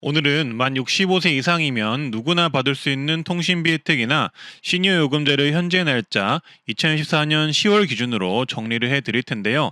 오늘은 만 65세 이상이면 누구나 받을 수 있는 통신비 혜택이나 시니어 요금제를 현재 날짜 2014년 10월 기준으로 정리를 해 드릴 텐데요.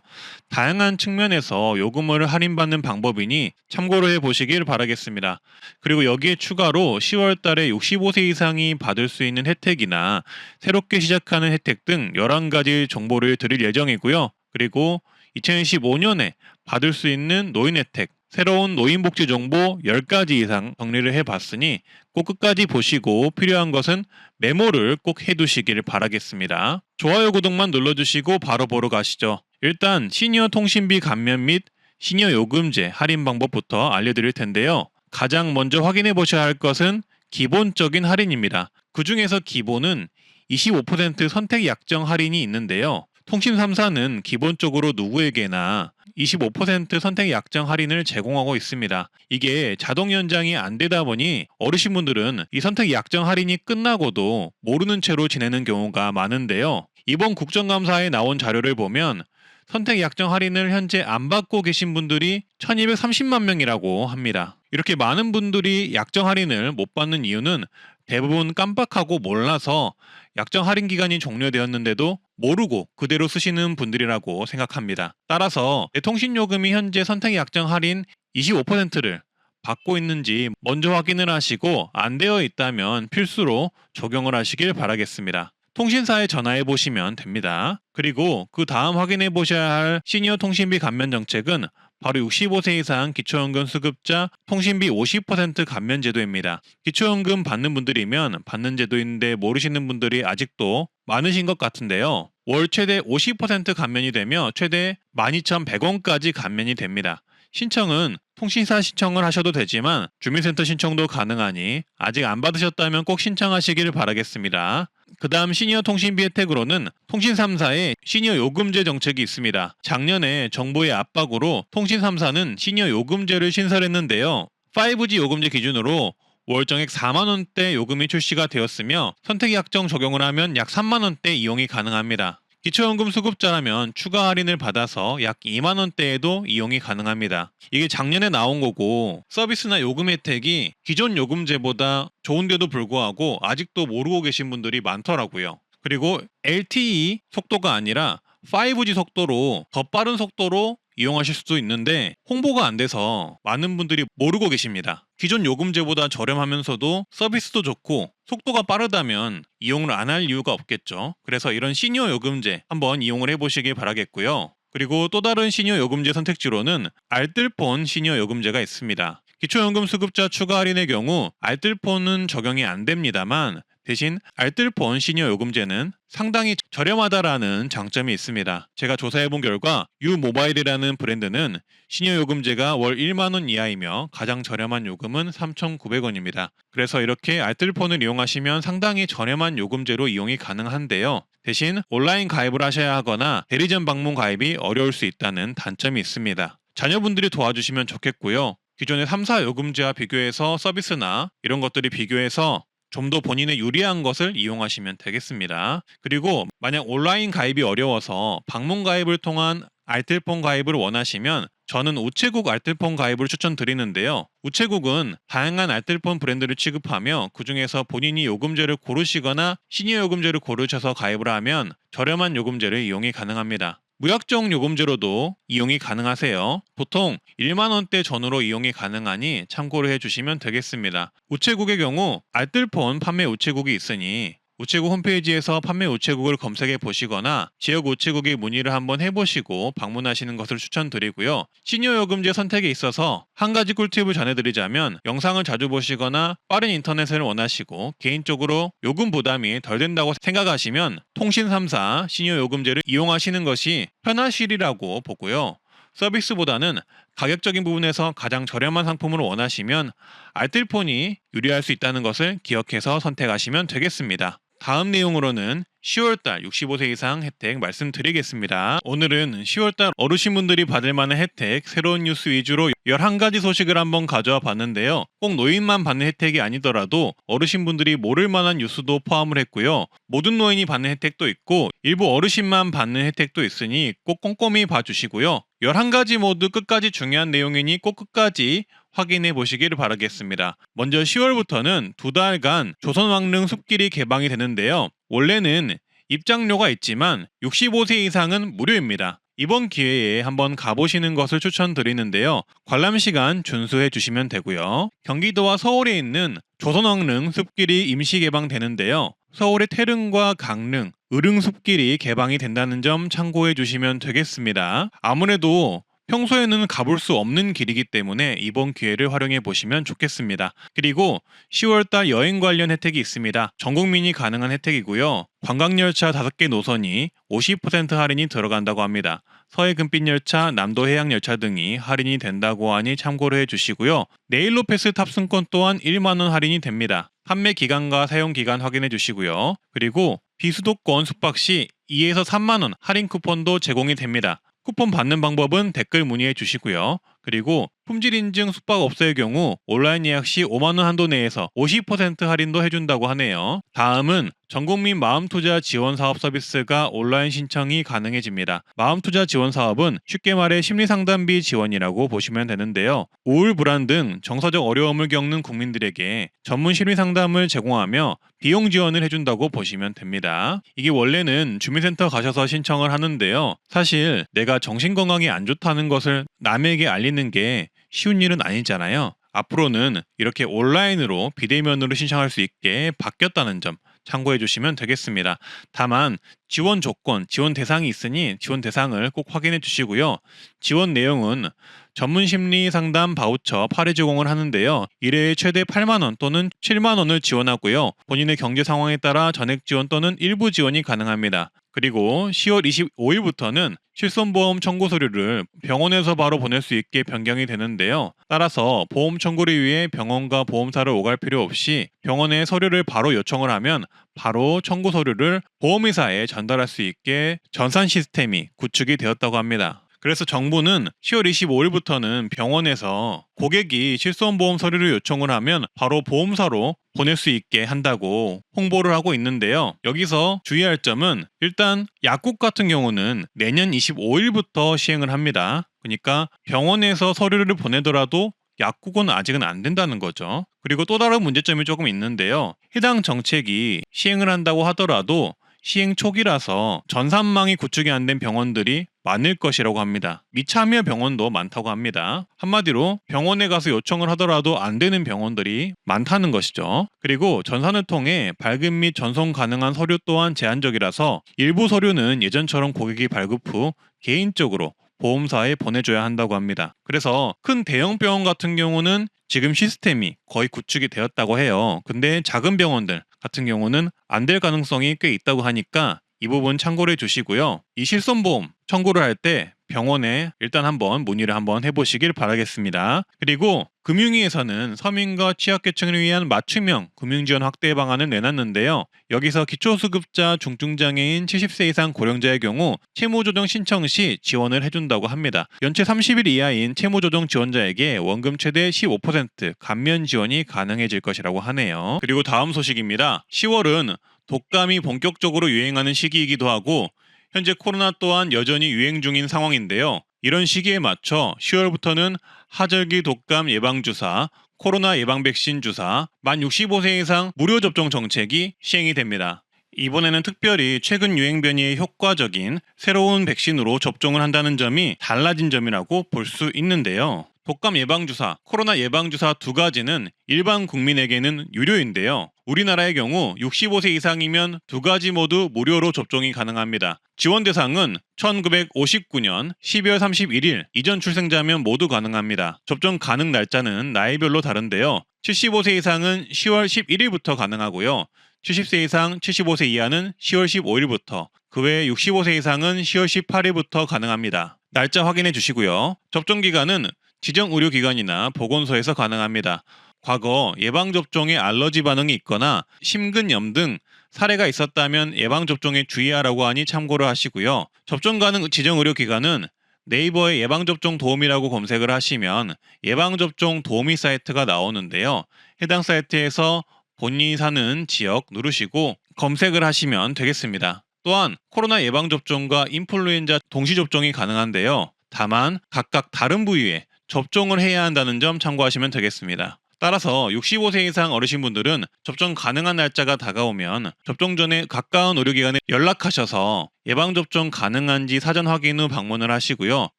다양한 측면에서 요금을 할인받는 방법이니 참고로 해 보시길 바라겠습니다. 그리고 여기에 추가로 10월 달에 65세 이상이 받을 수 있는 혜택이나 새롭게 시작하는 혜택 등 11가지 정보를 드릴 예정이고요. 그리고 2015년에 받을 수 있는 노인 혜택, 새로운 노인복지 정보 10가지 이상 정리를 해봤으니 꼭 끝까지 보시고 필요한 것은 메모를 꼭 해두시길 바라겠습니다. 좋아요, 구독만 눌러주시고 바로 보러 가시죠. 일단 시니어 통신비 감면 및 시니어 요금제 할인 방법부터 알려드릴 텐데요. 가장 먼저 확인해 보셔야 할 것은 기본적인 할인입니다. 그 중에서 기본은 25% 선택 약정 할인이 있는데요. 통신 3사는 기본적으로 누구에게나 25% 선택 약정 할인을 제공하고 있습니다. 이게 자동 연장이 안 되다 보니 어르신분들은 이 선택 약정 할인이 끝나고도 모르는 채로 지내는 경우가 많은데요. 이번 국정감사에 나온 자료를 보면 선택 약정 할인을 현재 안 받고 계신 분들이 1230만 명이라고 합니다. 이렇게 많은 분들이 약정 할인을 못 받는 이유는 대부분 깜빡하고 몰라서 약정 할인 기간이 종료되었는데도 모르고 그대로 쓰시는 분들이라고 생각합니다. 따라서 내 통신요금이 현재 선택 약정 할인 25%를 받고 있는지 먼저 확인을 하시고 안 되어 있다면 필수로 적용을 하시길 바라겠습니다. 통신사에 전화해 보시면 됩니다. 그리고 그 다음 확인해 보셔야 할 시니어 통신비 감면 정책은 바로 65세 이상 기초연금 수급자 통신비 50% 감면 제도입니다. 기초연금 받는 분들이면 받는 제도인데 모르시는 분들이 아직도 많으신 것 같은데요. 월 최대 50% 감면이 되며 최대 12,100원까지 감면이 됩니다. 신청은 통신사 신청을 하셔도 되지만 주민센터 신청도 가능하니 아직 안 받으셨다면 꼭 신청하시길 바라겠습니다. 그 다음 시니어 통신비 혜택으로는 통신 3사의 시니어 요금제 정책이 있습니다. 작년에 정부의 압박으로 통신 3사는 시니어 요금제를 신설했는데요. 5G 요금제 기준으로 월정액 4만원대 요금이 출시가 되었으며 선택 약정 적용을 하면 약 3만원대 이용이 가능합니다. 기초연금 수급자라면 추가 할인을 받아서 약 2만원대에도 이용이 가능합니다. 이게 작년에 나온 거고 서비스나 요금 혜택이 기존 요금제보다 좋은데도 불구하고 아직도 모르고 계신 분들이 많더라고요. 그리고 LTE 속도가 아니라 5G 속도로 더 빠른 속도로 이용하실 수도 있는데 홍보가 안 돼서 많은 분들이 모르고 계십니다. 기존 요금제보다 저렴하면서도 서비스도 좋고 속도가 빠르다면 이용을 안 할 이유가 없겠죠. 그래서 이런 시니어 요금제 한번 이용을 해보시길 바라겠고요. 그리고 또 다른 시니어 요금제 선택지로는 알뜰폰 시니어 요금제가 있습니다. 기초연금 수급자 추가 할인의 경우 알뜰폰은 적용이 안 됩니다만 대신 알뜰폰 시니어 요금제는 상당히 저렴하다라는 장점이 있습니다. 제가 조사해본 결과 유모바일이라는 브랜드는 시니어 요금제가 월 1만원 이하이며 가장 저렴한 요금은 3,900원입니다. 그래서 이렇게 알뜰폰을 이용하시면 상당히 저렴한 요금제로 이용이 가능한데요. 대신 온라인 가입을 하셔야 하거나 대리점 방문 가입이 어려울 수 있다는 단점이 있습니다. 자녀분들이 도와주시면 좋겠고요. 기존의 3사 요금제와 비교해서 서비스나 이런 것들이 비교해서 좀 더 본인의 유리한 것을 이용하시면 되겠습니다. 그리고 만약 온라인 가입이 어려워서 방문 가입을 통한 알뜰폰 가입을 원하시면 저는 우체국 알뜰폰 가입을 추천드리는데요. 우체국은 다양한 알뜰폰 브랜드를 취급하며 그 중에서 본인이 요금제를 고르시거나 시니어 요금제를 고르셔서 가입을 하면 저렴한 요금제를 이용이 가능합니다. 무약정 요금제로도 이용이 가능하세요. 보통 1만원대 전후로 이용이 가능하니 참고를 해주시면 되겠습니다. 우체국의 경우 알뜰폰 판매 우체국이 있으니 우체국 홈페이지에서 판매 우체국을 검색해 보시거나 지역 우체국에 문의를 한번 해보시고 방문하시는 것을 추천드리고요. 시니어 요금제 선택에 있어서 한 가지 꿀팁을 전해드리자면 영상을 자주 보시거나 빠른 인터넷을 원하시고 개인적으로 요금 부담이 덜 된다고 생각하시면 통신 3사 시니어 요금제를 이용하시는 것이 편하시리라고 보고요. 서비스보다는 가격적인 부분에서 가장 저렴한 상품을 원하시면 알뜰폰이 유리할 수 있다는 것을 기억해서 선택하시면 되겠습니다. 다음 내용으로는 10월달 65세 이상 혜택 말씀드리겠습니다. 오늘은 10월달 어르신분들이 받을 만한 혜택 새로운 뉴스 위주로 11가지 소식을 한번 가져와 봤는데요. 꼭 노인만 받는 혜택이 아니더라도 어르신분들이 모를 만한 뉴스도 포함을 했고요. 모든 노인이 받는 혜택도 있고 일부 어르신만 받는 혜택도 있으니 꼭 꼼꼼히 봐주시고요. 11가지 모두 끝까지 중요한 내용이니 꼭 끝까지 확인해 보시길 바라겠습니다. 먼저 10월부터는 2달간 조선왕릉 숲길이 개방이 되는데요. 원래는 입장료가 있지만 65세 이상은 무료입니다. 이번 기회에 한번 가보시는 것을 추천드리는데요. 관람 시간 준수해 주시면 되고요. 경기도와 서울에 있는 조선왕릉 숲길이 임시 개방되는데요. 서울의 태릉과 강릉, 의릉 숲길이 개방이 된다는 점 참고해 주시면 되겠습니다. 아무래도 평소에는 가볼 수 없는 길이기 때문에 이번 기회를 활용해 보시면 좋겠습니다. 그리고 10월달 여행 관련 혜택이 있습니다. 전 국민이 가능한 혜택이고요. 관광열차 5개 노선이 50% 할인이 들어간다고 합니다. 서해 금빛열차, 남도 해양열차 등이 할인이 된다고 하니 참고를 해주시고요. 네일로 패스 탑승권 또한 1만원 할인이 됩니다. 판매 기간과 사용 기간 확인해 주시고요. 그리고 비수도권 숙박 시 2에서 3만원 할인 쿠폰도 제공이 됩니다. 쿠폰 받는 방법은 댓글 문의해 주시고요. 그리고 품질 인증 숙박업소의 경우 온라인 예약 시 5만원 한도 내에서 50% 할인도 해준다고 하네요. 다음은 전국민 마음투자 지원사업 서비스가 온라인 신청이 가능해집니다. 마음투자 지원사업은 쉽게 말해 심리상담비 지원이라고 보시면 되는데요. 우울, 불안 등 정서적 어려움을 겪는 국민들에게 전문 심리상담을 제공하며 비용 지원을 해준다고 보시면 됩니다. 이게 원래는 주민센터 가셔서 신청을 하는데요. 사실 내가 정신건강이 안 좋다는 것을 남에게 알리는 게 쉬운 일은 아니잖아요. 앞으로는 이렇게 온라인으로 비대면으로 신청할 수 있게 바뀌었다는 점 참고해 주시면 되겠습니다. 다만 지원 조건, 지원 대상이 있으니 지원 대상을 꼭 확인해 주시고요. 지원 내용은 전문 심리 상담 바우처 8회 제공을 하는데요. 1회에 최대 8만원 또는 7만원을 지원하고요. 본인의 경제 상황에 따라 전액 지원 또는 일부 지원이 가능합니다. 그리고 10월 25일부터는 실손보험 청구 서류를 병원에서 바로 보낼 수 있게 변경이 되는데요. 따라서 보험 청구를 위해 병원과 보험사를 오갈 필요 없이 병원에 서류를 바로 요청을 하면 바로 청구 서류를 보험회사에 전달할 수 있게 전산 시스템이 구축이 되었다고 합니다. 그래서 정부는 10월 25일부터는 병원에서 고객이 실손보험 서류를 요청을 하면 바로 보험사로 보낼 수 있게 한다고 홍보를 하고 있는데요. 여기서 주의할 점은 일단 약국 같은 경우는 내년 25일부터 시행을 합니다. 그러니까 병원에서 서류를 보내더라도 약국은 아직은 안 된다는 거죠. 그리고 또 다른 문제점이 조금 있는데요. 해당 정책이 시행을 한다고 하더라도 시행 초기라서 전산망이 구축이 안 된 병원들이 많을 것이라고 합니다. 미참여 병원도 많다고 합니다. 한마디로 병원에 가서 요청을 하더라도 안 되는 병원들이 많다는 것이죠. 그리고 전산을 통해 발급 및 전송 가능한 서류 또한 제한적이라서 일부 서류는 예전처럼 고객이 발급 후 개인적으로 보험사에 보내줘야 한다고 합니다. 그래서 큰 대형 병원 같은 경우는 지금 시스템이 거의 구축이 되었다고 해요. 근데 작은 병원들 같은 경우는 안 될 가능성이 꽤 있다고 하니까 이 부분 참고를 해주시고요. 이 실손보험 청구를 할 때 병원에 일단 한번 문의를 한번 해보시길 바라겠습니다. 그리고 금융위에서는 서민과 취약계층을 위한 맞춤형 금융지원 확대 방안을 내놨는데요. 여기서 기초수급자 중증장애인 70세 이상 고령자의 경우 채무조정 신청 시 지원을 해준다고 합니다. 연체 30일 이하인 채무조정 지원자에게 원금 최대 15% 감면 지원이 가능해질 것이라고 하네요. 그리고 다음 소식입니다. 10월은 독감이 본격적으로 유행하는 시기이기도 하고 현재 코로나 또한 여전히 유행 중인 상황인데요. 이런 시기에 맞춰 10월부터는 하절기 독감 예방주사, 코로나 예방 백신 주사, 만 65세 이상 무료 접종 정책이 시행이 됩니다. 이번에는 특별히 최근 유행 변이에 효과적인 새로운 백신으로 접종을 한다는 점이 달라진 점이라고 볼 수 있는데요. 독감 예방주사, 코로나 예방주사 두 가지는 일반 국민에게는 유료인데요. 우리나라의 경우 65세 이상이면 두 가지 모두 무료로 접종이 가능합니다. 지원 대상은 1959년 12월 31일 이전 출생자면 모두 가능합니다. 접종 가능 날짜는 나이별로 다른데요. 75세 이상은 10월 11일부터 가능하고요. 70세 이상 75세 이하는 10월 15일부터, 그 외 65세 이상은 10월 18일부터 가능합니다. 날짜 확인해 주시고요. 접종 기간은 지정 의료기관이나 보건소에서 가능합니다. 과거 예방접종에 알러지 반응이 있거나 심근염 등 사례가 있었다면 예방접종에 주의하라고 하니 참고를 하시고요. 접종 가능 지정 의료기관은 네이버에 예방접종 도우미라고 검색을 하시면 예방접종 도우미 사이트가 나오는데요. 해당 사이트에서 본인이 사는 지역 누르시고 검색을 하시면 되겠습니다. 또한 코로나 예방접종과 인플루엔자 동시접종이 가능한데요. 다만 각각 다른 부위에 접종을 해야 한다는 점 참고하시면 되겠습니다. 따라서 65세 이상 어르신분들은 접종 가능한 날짜가 다가오면 접종 전에 가까운 의료기관에 연락하셔서 예방접종 가능한지 사전 확인 후 방문을 하시고요.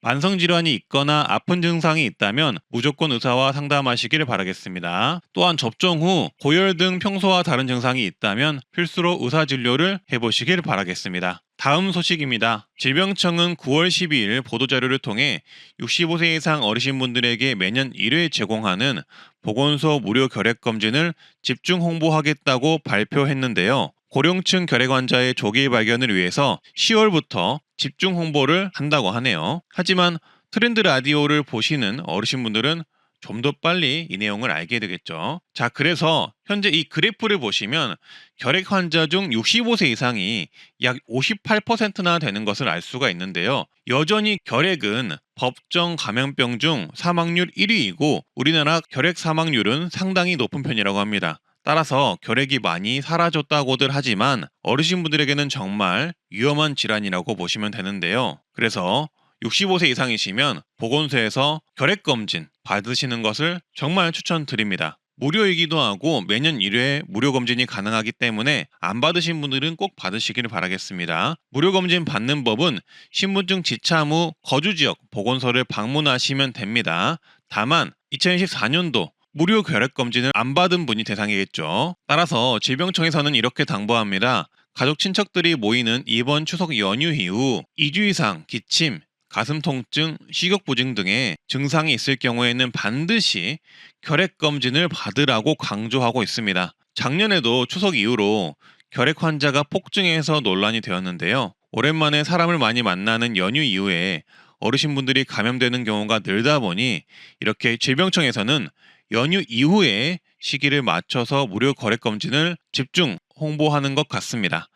만성질환이 있거나 아픈 증상이 있다면 무조건 의사와 상담하시길 바라겠습니다. 또한 접종 후 고열 등 평소와 다른 증상이 있다면 필수로 의사진료를 해보시길 바라겠습니다. 다음 소식입니다. 질병청은 9월 12일 보도자료를 통해 65세 이상 어르신분들에게 매년 1회 제공하는 보건소 무료 결핵검진을 집중 홍보하겠다고 발표했는데요. 고령층 결핵 환자의 조기 발견을 위해서 10월부터 집중 홍보를 한다고 하네요. 하지만 트렌드 라디오를 보시는 어르신분들은 좀 더 빨리 이 내용을 알게 되겠죠. 자, 그래서 현재 이 그래프를 보시면 결핵 환자 중 65세 이상이 약 58%나 되는 것을 알 수가 있는데요. 여전히 결핵은 법정 감염병 중 사망률 1위이고 우리나라 결핵 사망률은 상당히 높은 편이라고 합니다. 따라서 결핵이 많이 사라졌다고들 하지만 어르신분들에게는 정말 위험한 질환이라고 보시면 되는데요. 그래서 65세 이상이시면 보건소에서 결핵검진 받으시는 것을 정말 추천드립니다. 무료이기도 하고 매년 1회 무료검진이 가능하기 때문에 안 받으신 분들은 꼭 받으시길 바라겠습니다. 무료검진 받는 법은 신분증 지참 후 거주지역 보건소를 방문하시면 됩니다. 다만 2024년도 무료 결핵검진을 안 받은 분이 대상이겠죠. 따라서 질병청에서는 이렇게 당부합니다. 가족 친척들이 모이는 이번 추석 연휴 이후 2주 이상 기침, 가슴 통증, 식욕부진 등의 증상이 있을 경우에는 반드시 결핵검진을 받으라고 강조하고 있습니다. 작년에도 추석 이후로 결핵 환자가 폭증해서 논란이 되었는데요. 오랜만에 사람을 많이 만나는 연휴 이후에 어르신분들이 감염되는 경우가 늘다 보니 이렇게 질병청에서는 연휴 이후에 시기를 맞춰서 무료 결핵검진을 집중 홍보하는 것 같습니다.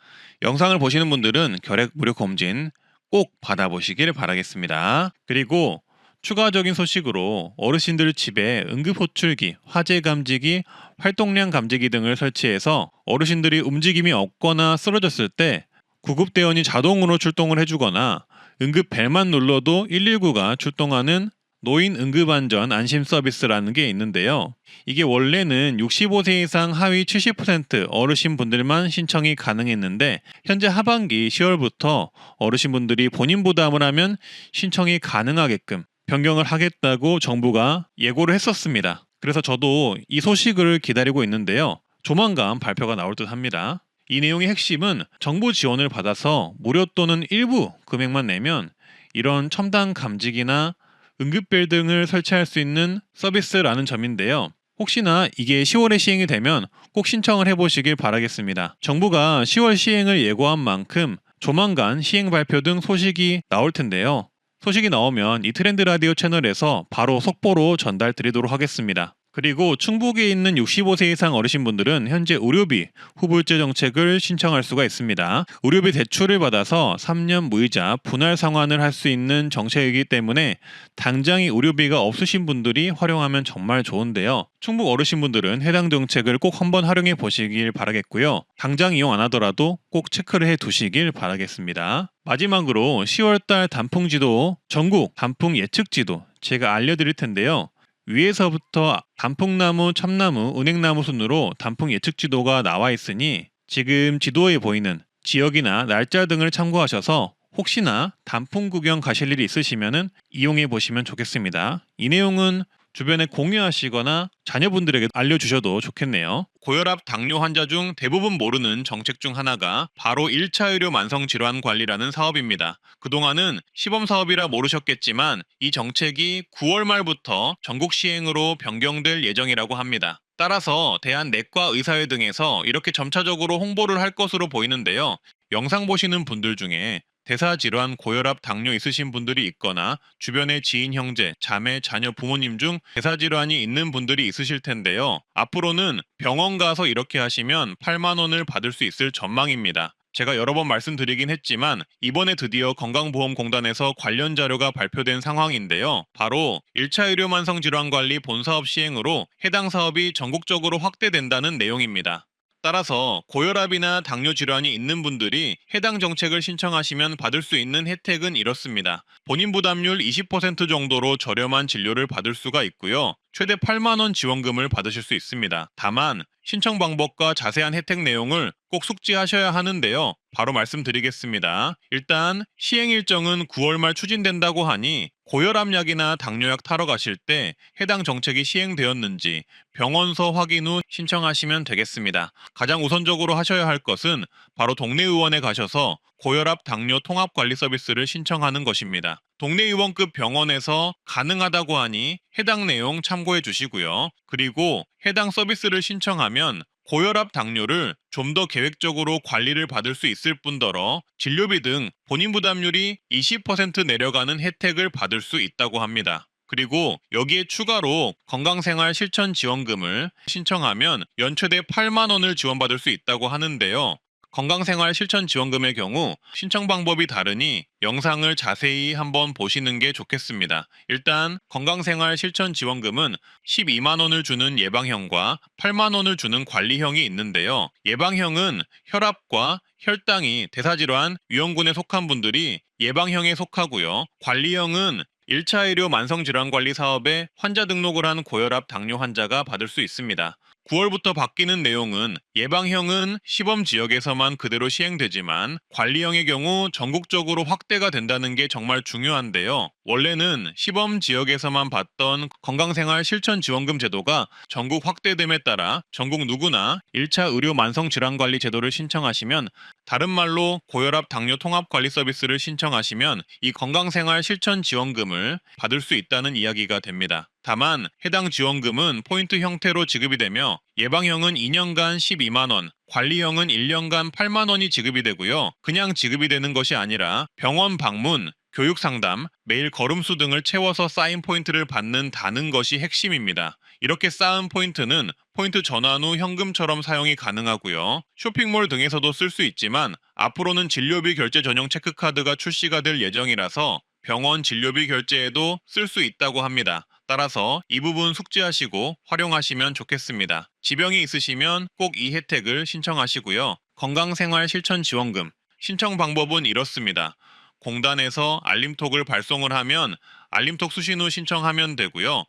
영상을 보시는 분들은 결핵 무료 검진 꼭 받아보시길 바라겠습니다. 그리고 추가적인 소식으로 어르신들 집에 응급호출기, 화재 감지기, 활동량 감지기 등을 설치해서 어르신들이 움직임이 없거나 쓰러졌을 때 구급대원이 자동으로 출동을 해주거나 응급벨만 눌러도 119가 출동하는 노인 응급안전 안심 서비스라는 게 있는데요. 이게 원래는 65세 이상 하위 70% 어르신분들만 신청이 가능했는데 현재 하반기 10월부터 어르신분들이 본인 부담을 하면 신청이 가능하게끔 변경을 하겠다고 정부가 예고를 했었습니다. 그래서 저도 이 소식을 기다리고 있는데요. 조만간 발표가 나올 듯 합니다. 이 내용의 핵심은 정부 지원을 받아서 무료 또는 일부 금액만 내면 이런 첨단 감지기나 응급벨 등을 설치할 수 있는 서비스라는 점인데요. 혹시나 이게 10월에 시행이 되면 꼭 신청을 해보시길 바라겠습니다. 정부가 10월 시행을 예고한 만큼 조만간 시행 발표 등 소식이 나올 텐데요. 소식이 나오면 이 트렌드 라디오 채널에서 바로 속보로 전달 드리도록 하겠습니다. 그리고 충북에 있는 65세 이상 어르신분들은 현재 의료비 후불제 정책을 신청할 수가 있습니다. 의료비 대출을 받아서 3년 무이자 분할 상환을 할 수 있는 정책이기 때문에 당장의 의료비가 없으신 분들이 활용하면 정말 좋은데요. 충북 어르신분들은 해당 정책을 꼭 한번 활용해 보시길 바라겠고요. 당장 이용 안 하더라도 꼭 체크를 해 두시길 바라겠습니다. 마지막으로 10월달 단풍지도, 전국 단풍 예측지도 제가 알려드릴 텐데요. 위에서부터 단풍나무, 참나무, 은행나무 순으로 단풍 예측 지도가 나와 있으니 지금 지도에 보이는 지역이나 날짜 등을 참고하셔서 혹시나 단풍 구경 가실 일이 있으시면 이용해 보시면 좋겠습니다. 이 내용은 주변에 공유하시거나 자녀분들에게 알려주셔도 좋겠네요. 고혈압, 당뇨 환자 중 대부분 모르는 정책 중 하나가 바로 1차 의료 만성질환 관리라는 사업입니다. 그동안은 시범사업이라 모르셨겠지만 이 정책이 9월 말부터 전국 시행으로 변경될 예정이라고 합니다. 따라서 대한내과의사회 등에서 이렇게 점차적으로 홍보를 할 것으로 보이는데요. 영상 보시는 분들 중에 대사질환, 고혈압, 당뇨 있으신 분들이 있거나 주변의 지인, 형제, 자매, 자녀, 부모님 중 대사질환이 있는 분들이 있으실 텐데요. 앞으로는 병원 가서 이렇게 하시면 8만 원을 받을 수 있을 전망입니다. 제가 여러 번 말씀드리긴 했지만 이번에 드디어 건강보험공단에서 관련 자료가 발표된 상황인데요. 바로 1차 의료만성질환관리 본사업 시행으로 해당 사업이 전국적으로 확대된다는 내용입니다. 따라서 고혈압이나 당뇨 질환이 있는 분들이 해당 정책을 신청하시면 받을 수 있는 혜택은 이렇습니다. 본인 부담률 20% 정도로 저렴한 진료를 받을 수가 있고요. 최대 8만 원 지원금을 받으실 수 있습니다. 다만 신청 방법과 자세한 혜택 내용을 꼭 숙지하셔야 하는데요. 바로 말씀드리겠습니다. 일단 시행 일정은 9월 말 추진된다고 하니 고혈압약이나 당뇨약 타러 가실 때 해당 정책이 시행되었는지 병원서 확인 후 신청하시면 되겠습니다. 가장 우선적으로 하셔야 할 것은 바로 동네 의원에 가셔서 고혈압 당뇨 통합 관리 서비스를 신청하는 것입니다. 동네 의원급 병원에서 가능하다고 하니 해당 내용 참고해 주시고요. 그리고 해당 서비스를 신청하면 고혈압 당뇨를 좀 더 계획적으로 관리를 받을 수 있을 뿐더러 진료비 등 본인 부담률이 20% 내려가는 혜택을 받을 수 있다고 합니다. 그리고 여기에 추가로 건강생활 실천 지원금을 신청하면 연 최대 8만 원을 지원받을 수 있다고 하는데요. 건강생활 실천 지원금의 경우 신청 방법이 다르니 영상을 자세히 한번 보시는 게 좋겠습니다. 일단 건강생활 실천 지원금은 12만 원을 주는 예방형과 8만 원을 주는 관리형이 있는데요. 예방형은 혈압과 혈당이 대사질환 위험군에 속한 분들이 예방형에 속하고요. 관리형은 1차 의료 만성질환관리 사업에 환자 등록을 한 고혈압 당뇨 환자가 받을 수 있습니다. 9월부터 바뀌는 내용은 예방형은 시범 지역에서만 그대로 시행되지만 관리형의 경우 전국적으로 확대가 된다는 게 정말 중요한데요. 원래는 시범 지역에서만 받던 건강생활 실천 지원금 제도가 전국 확대됨에 따라 전국 누구나 1차 의료 만성질환관리 제도를 신청하시면, 다른 말로 고혈압 당뇨 통합 관리 서비스를 신청하시면 이 건강생활 실천 지원금을 받을 수 있다는 이야기가 됩니다. 다만 해당 지원금은 포인트 형태로 지급이 되며 예방형은 2년간 12만 원, 관리형은 1년간 8만 원이 지급이 되고요. 그냥 지급이 되는 것이 아니라 병원 방문, 교육 상담, 매일 걸음수 등을 채워서 쌓인 포인트를 받는다는 것이 핵심입니다. 이렇게 쌓은 포인트는 포인트 전환 후 현금처럼 사용이 가능하고요. 쇼핑몰 등에서도 쓸 수 있지만 앞으로는 진료비 결제 전용 체크카드가 출시가 될 예정이라서 병원 진료비 결제에도 쓸 수 있다고 합니다. 따라서 이 부분 숙지하시고 활용하시면 좋겠습니다. 지병이 있으시면 꼭 이 혜택을 신청하시고요. 건강생활 실천 지원금 신청 방법은 이렇습니다. 공단에서 알림톡을 발송을 하면 알림톡 수신 후 신청하면 되고요.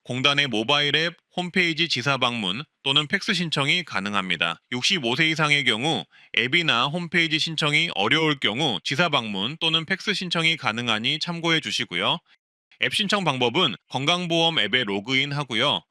공단의 모바일 앱, 홈페이지 지사 방문 또는 팩스 신청이 가능합니다. 65세 이상의 경우 앱이나 홈페이지 신청이 어려울 경우 지사 방문 또는 팩스 신청이 가능하니 참고해 주시고요. 앱 신청 방법은 건강보험 앱에 로그인 하고요.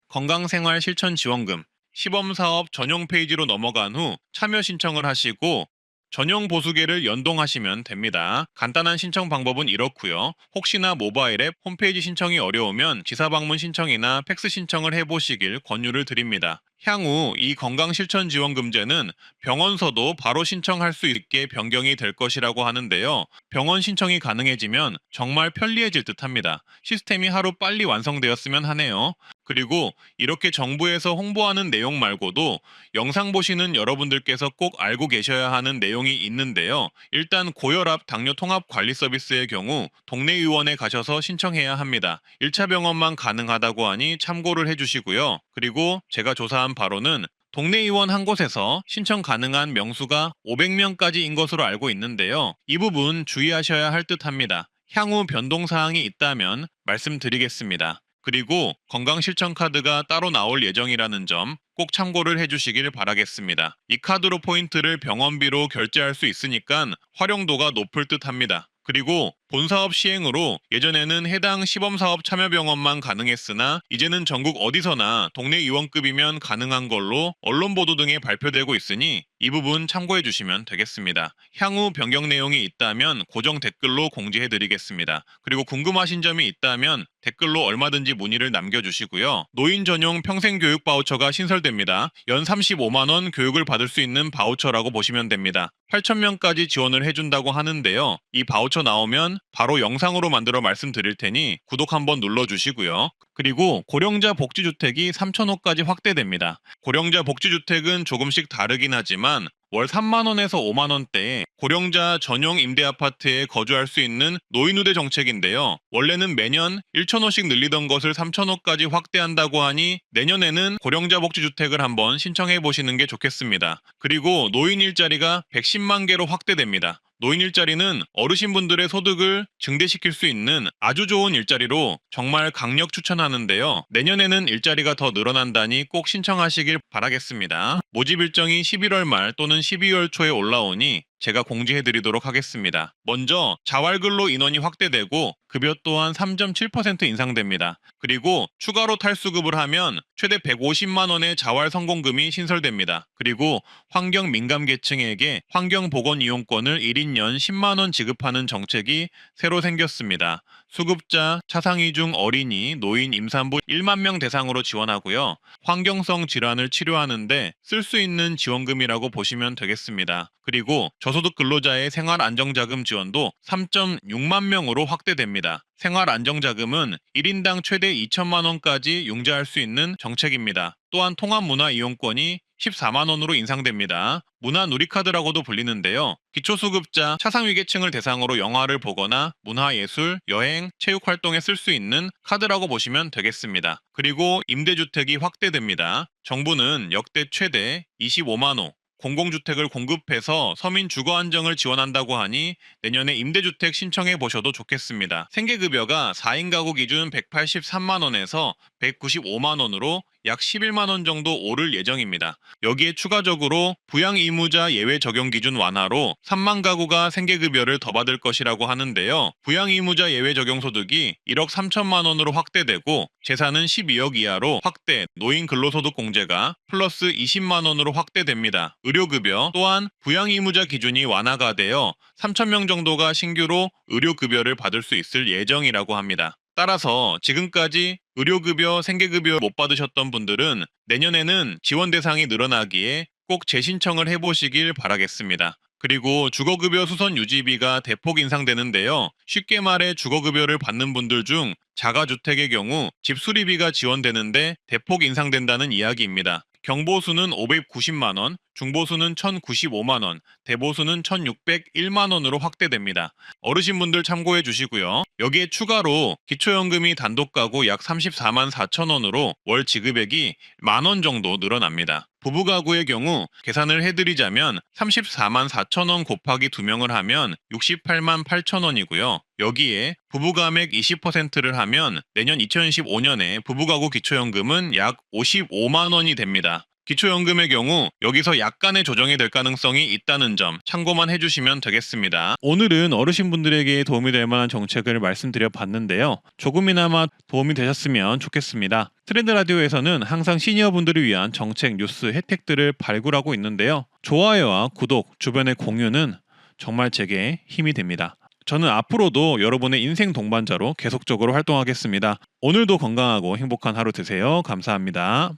건강생활 실천 지원금 시범사업 전용 페이지로 넘어간 후 참여 신청을 하시고 전용 보수계를 연동하시면 됩니다. 간단한 신청 방법은 이렇고요. 혹시나 모바일 앱, 홈페이지 신청이 어려우면 지사방문 신청이나 팩스 신청을 해보시길 권유를 드립니다. 향후 이 건강실천지원금제는 병원서도 바로 신청할 수 있게 변경이 될 것이라고 하는데요. 병원 신청이 가능해지면 정말 편리해질 듯합니다. 시스템이 하루 빨리 완성되었으면 하네요. 그리고 이렇게 정부에서 홍보하는 내용 말고도 영상 보시는 여러분들께서 꼭 알고 계셔야 하는 내용이 있는데요. 일단 고혈압 당뇨 통합 관리 서비스의 경우 동네 의원에 가셔서 신청해야 합니다. 1차 병원만 가능하다고 하니 참고를 해주시고요. 그리고 제가 조사한 바로는 동네 의원 한 곳에서 신청 가능한 명수가 500명까지인 것으로 알고 있는데요. 이 부분 주의하셔야 할 듯합니다. 향후 변동사항이 있다면 말씀드리겠습니다. 그리고 건강실천카드가 따로 나올 예정이라는 점 꼭 참고를 해주시길 바라겠습니다. 이 카드로 포인트를 병원비로 결제할 수 있으니까 활용도가 높을 듯합니다. 그리고 본사업 시행으로 예전에는 해당 시범사업 참여병원만 가능했으나 이제는 전국 어디서나 동네 의원급이면 가능한 걸로 언론 보도 등에 발표되고 있으니 이 부분 참고해 주시면 되겠습니다. 향후 변경 내용이 있다면 고정 댓글로 공지해 드리겠습니다. 그리고 궁금하신 점이 있다면 댓글로 얼마든지 문의를 남겨주시고요. 노인 전용 평생교육 바우처가 신설됩니다. 연 35만 원 교육을 받을 수 있는 바우처라고 보시면 됩니다. 8,000명까지 지원을 해준다고 하는데요. 이 바우처 나오면 바로 영상으로 만들어 말씀드릴 테니 구독 한번 눌러주시고요. 그리고 고령자 복지주택이 3,000호까지 확대됩니다. 고령자 복지주택은 조금씩 다르긴 하지만 월 3만 원에서 5만 원대에 고령자 전용 임대 아파트에 거주할 수 있는 노인우대 정책인데요. 원래는 매년 1,000호씩 늘리던 것을 3,000호까지 확대한다고 하니 내년에는 고령자 복지주택을 한번 신청해 보시는 게 좋겠습니다. 그리고 노인 일자리가 110만 개로 확대됩니다. 노인 일자리는 어르신분들의 소득을 증대시킬 수 있는 아주 좋은 일자리로 정말 강력 추천하는데요. 내년에는 일자리가 더 늘어난다니 꼭 신청하시길 바라겠습니다. 모집 일정이 11월 말 또는 12월 초에 올라오니 제가 공지해 드리도록 하겠습니다. 먼저 자활근로 인원이 확대되고 급여 또한 3.7% 인상됩니다. 그리고 추가로 탈수급을 하면 최대 150만 원의 자활 성공금이 신설됩니다. 그리고 환경 민감 계층에게 환경보건 이용권을 1인 연 10만 원 지급하는 정책이 새로 생겼습니다. 수급자, 차상위 중 어린이, 노인, 임산부 1만 명 대상으로 지원하고요. 환경성 질환을 치료하는데 쓸 수 있는 지원금이라고 보시면 되겠습니다. 그리고 저소득 근로자의 생활안정자금 지원도 3.6만 명으로 확대됩니다. 생활안정자금은 1인당 최대 2천만 원까지 융자할 수 있는 정책입니다. 또한 통합문화이용권이 14만 원으로 인상됩니다. 문화누리카드라고도 불리는데요. 기초수급자, 차상위계층을 대상으로 영화를 보거나 문화예술, 여행, 체육활동에 쓸 수 있는 카드라고 보시면 되겠습니다. 그리고 임대주택이 확대됩니다. 정부는 역대 최대 25만 호, 공공주택을 공급해서 서민 주거 안정을 지원한다고 하니 내년에 임대주택 신청해 보셔도 좋겠습니다. 생계급여가 4인 가구 기준 183만 원에서 195만 원으로 약 11만 원 정도 오를 예정입니다. 여기에 추가적으로 부양 의무자 예외 적용 기준 완화로 3만 가구가 생계급여를 더 받을 것이라고 하는데요. 부양 의무자 예외 적용 소득이 1억 3천만 원으로 확대되고 재산은 12억 이하로 확대, 노인 근로소득 공제가 플러스 20만 원으로 확대됩니다. 의료급여 또한 부양 의무자 기준이 완화가 되어 3천 명 정도가 신규로 의료급여를 받을 수 있을 예정이라고 합니다. 따라서 지금까지 의료급여, 생계급여 못 받으셨던 분들은 내년에는 지원 대상이 늘어나기에 꼭 재신청을 해보시길 바라겠습니다. 그리고 주거급여 수선 유지비가 대폭 인상되는데요. 쉽게 말해 주거급여를 받는 분들 중 자가주택의 경우 집 수리비가 지원되는데 대폭 인상된다는 이야기입니다. 경보수는 590만 원, 중보수는 1,095만 원, 대보수는 1,601만 원으로 확대됩니다. 어르신분들 참고해 주시고요. 여기에 추가로 기초연금이 단독 가구 약 34만 4천 원으로 월 지급액이 만 원 정도 늘어납니다. 부부 가구의 경우 계산을 해드리자면 34만 4천 원 곱하기 2명을 하면 68만 8천 원이고요. 여기에 부부감액 20%를 하면 내년 2015년에 부부가구 기초연금은 약 55만 원이 됩니다. 기초연금의 경우 여기서 약간의 조정이 될 가능성이 있다는 점 참고만 해주시면 되겠습니다. 오늘은 어르신분들에게 도움이 될 만한 정책을 말씀드려 봤는데요. 조금이나마 도움이 되셨으면 좋겠습니다. 트렌드 라디오에서는 항상 시니어분들을 위한 정책, 뉴스, 혜택들을 발굴하고 있는데요. 좋아요와 구독, 주변의 공유는 정말 제게 힘이 됩니다. 저는 앞으로도 여러분의 인생 동반자로 계속적으로 활동하겠습니다. 오늘도 건강하고 행복한 하루 되세요. 감사합니다.